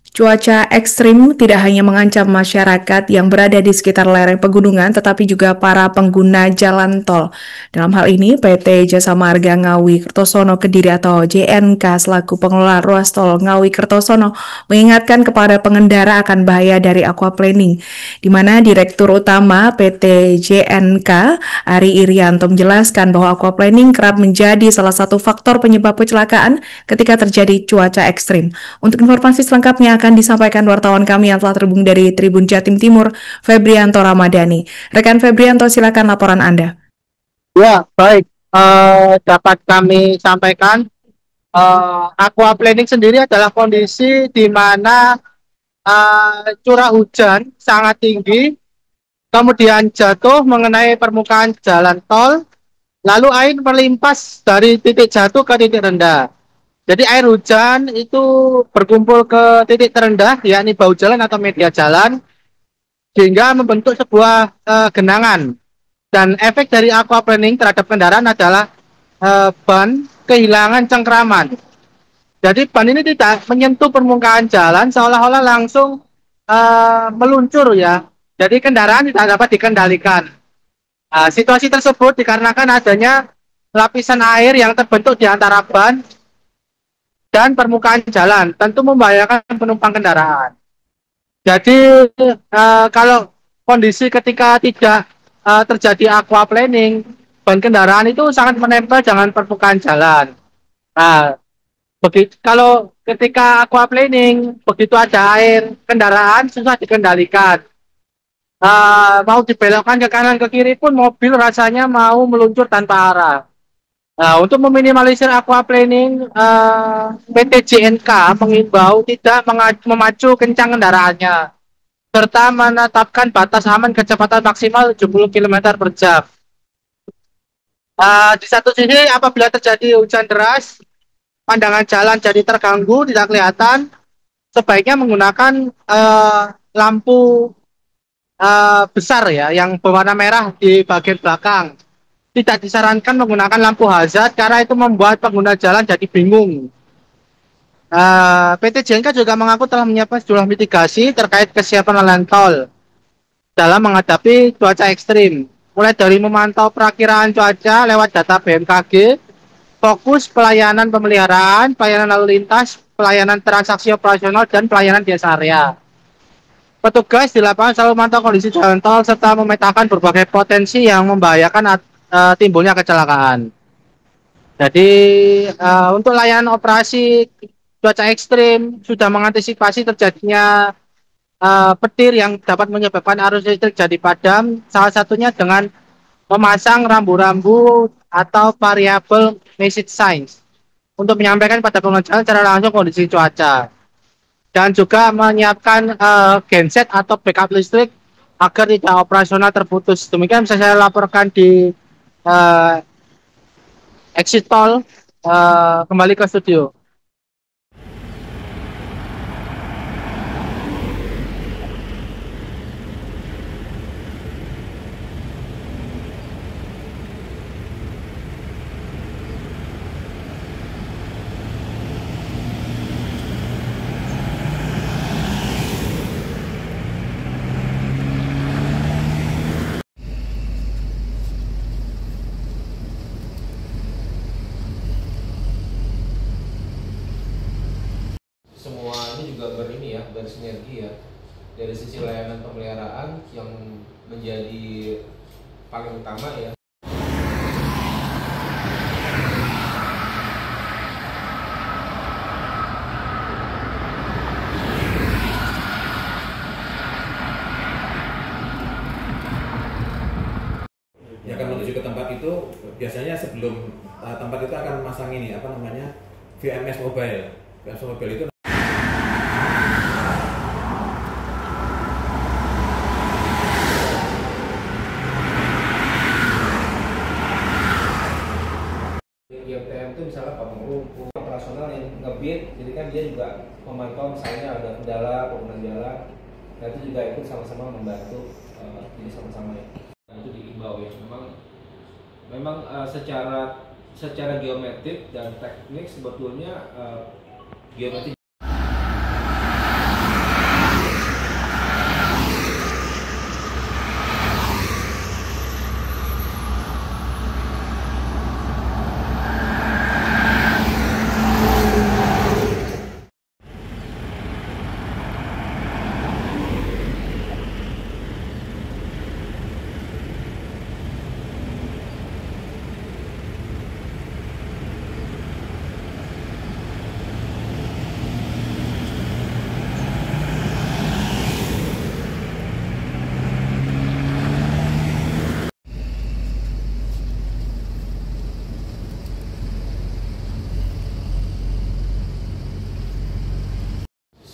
Cuaca ekstrim tidak hanya mengancam masyarakat yang berada di sekitar lereng pegunungan, tetapi juga para pengguna jalan tol. Dalam hal ini, PT Jasa Marga Ngawi Kertosono Kediri atau JNK selaku pengelola ruas tol Ngawi Kertosono mengingatkan kepada pengendara akan bahaya dari aquaplaning, di mana Direktur Utama PT JNK Ari Irianto menjelaskan bahwa aquaplaning kerap menjadi salah satu faktor penyebab kecelakaan ketika terjadi cuaca ekstrim. Untuk informasi selengkapnya akan disampaikan wartawan kami yang telah terhubung dari Tribun Jatim Timur, Febrianto Ramadhani. Rekan Febrianto, silakan laporan Anda. Ya, baik. Dapat kami sampaikan, aquaplaning sendiri adalah kondisi di mana curah hujan sangat tinggi, kemudian jatuh mengenai permukaan jalan tol, lalu air melimpas dari titik jatuh ke titik rendah. Jadi air hujan itu berkumpul ke titik terendah, yakni bahu jalan atau media jalan, sehingga membentuk sebuah genangan. Dan efek dari aquaplaning terhadap kendaraan adalah ban kehilangan cengkraman. Jadi ban ini tidak menyentuh permukaan jalan, seolah-olah langsung meluncur ya. Jadi kendaraan tidak dapat dikendalikan. Situasi tersebut dikarenakan adanya lapisan air yang terbentuk di antara ban dan permukaan jalan, tentu membahayakan penumpang kendaraan. Jadi kalau kondisi ketika tidak terjadi aquaplaning, ban kendaraan itu sangat menempel dengan permukaan jalan. Nah, kalau ketika aquaplaning, begitu ada air, kendaraan susah dikendalikan. Mau dibelokkan ke kanan ke kiri pun mobil rasanya mau meluncur tanpa arah. Nah, untuk meminimalisir aquaplaning, PT JNK mengimbau tidak memacu kencang kendaraannya, serta menetapkan batas aman kecepatan maksimal 70 km per jam. Di satu sisi, apabila terjadi hujan deras, pandangan jalan jadi terganggu, tidak kelihatan, sebaiknya menggunakan lampu besar ya, yang berwarna merah di bagian belakang. Tidak disarankan menggunakan lampu hazard karena itu membuat pengguna jalan jadi bingung. PT JNK juga mengaku telah menyiapkan sejumlah mitigasi terkait kesiapan jalan tol dalam menghadapi cuaca ekstrim. Mulai dari memantau perakiraan cuaca lewat data BMKG, fokus pelayanan pemeliharaan, pelayanan lalu lintas, pelayanan transaksi operasional, dan pelayanan di area. Petugas di lapangan selalu memantau kondisi jalan tol serta memetakan berbagai potensi yang membahayakan timbulnya kecelakaan. Jadi untuk layanan operasi cuaca ekstrim sudah mengantisipasi terjadinya petir yang dapat menyebabkan arus listrik jadi padam, salah satunya dengan memasang rambu-rambu atau variable message signs untuk menyampaikan pada pengguna jalan secara langsung kondisi cuaca, dan juga menyiapkan genset atau backup listrik agar tidak operasional terputus. Demikian bisa saya laporkan di uh, exit tol. Kembali ke studio. Semua ini juga berini ya, bersinergi ya. Dari sisi layanan pemeliharaan yang menjadi paling utama ya. Yang akan menuju ke tempat itu biasanya sebelum tempat itu akan memasang ini apa namanya VMS mobile. VMS mobile itu GTM itu misalnya potong rumput operasional yang ngebit, jadi kan dia juga memantau misalnya ada kendala pengguna jalan, nah itu juga ikut sama-sama membantu, jadi sama-sama ya. Nah, itu diimbau ya, memang secara geometrik dan teknik sebetulnya geometrik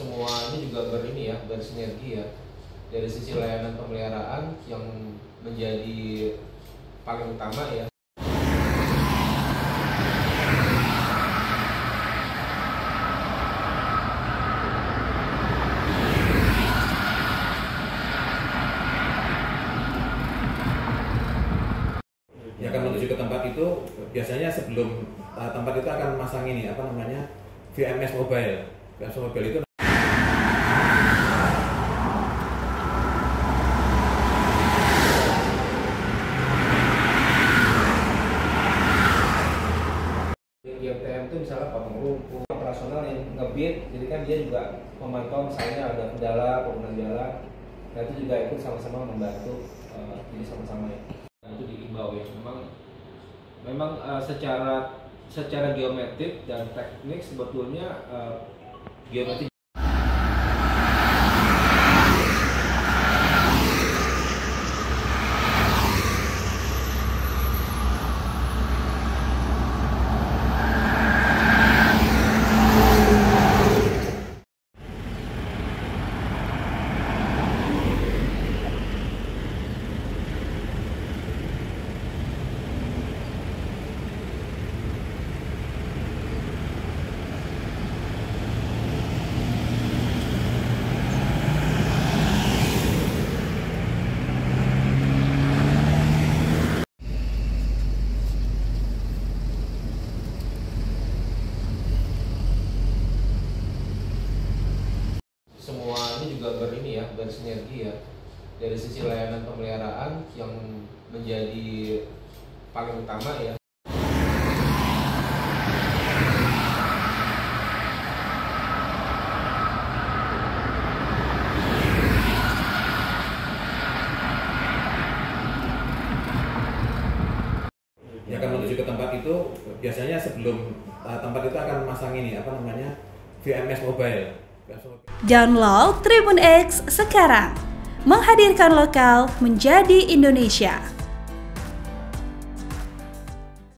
semua ini juga bersinergi ya. Dari sisi layanan pemeliharaan yang menjadi paling utama ya. Yang akan menuju ke tempat itu biasanya sebelum tempat itu akan masang ini apa namanya VMS Mobile. VMS Mobile itu GPTM itu misalnya potong rumput, operasional yang ngebit, jadi kan dia juga memantau misalnya ada kendala pengguna jalan, nah itu juga ikut sama-sama membantu, jadi sama-sama ya. Nah, itu diimbau ya, memang secara geometrik dan teknik sebetulnya geometrik. Semua ini juga bersinergi ya. Dari sisi layanan pemeliharaan yang menjadi paling utama ya. yang akan menuju ke tempat itu biasanya sebelum tempat itu akan masang ini apa namanya VMS Mobile. Download Tribun X sekarang, menghadirkan lokal menjadi Indonesia.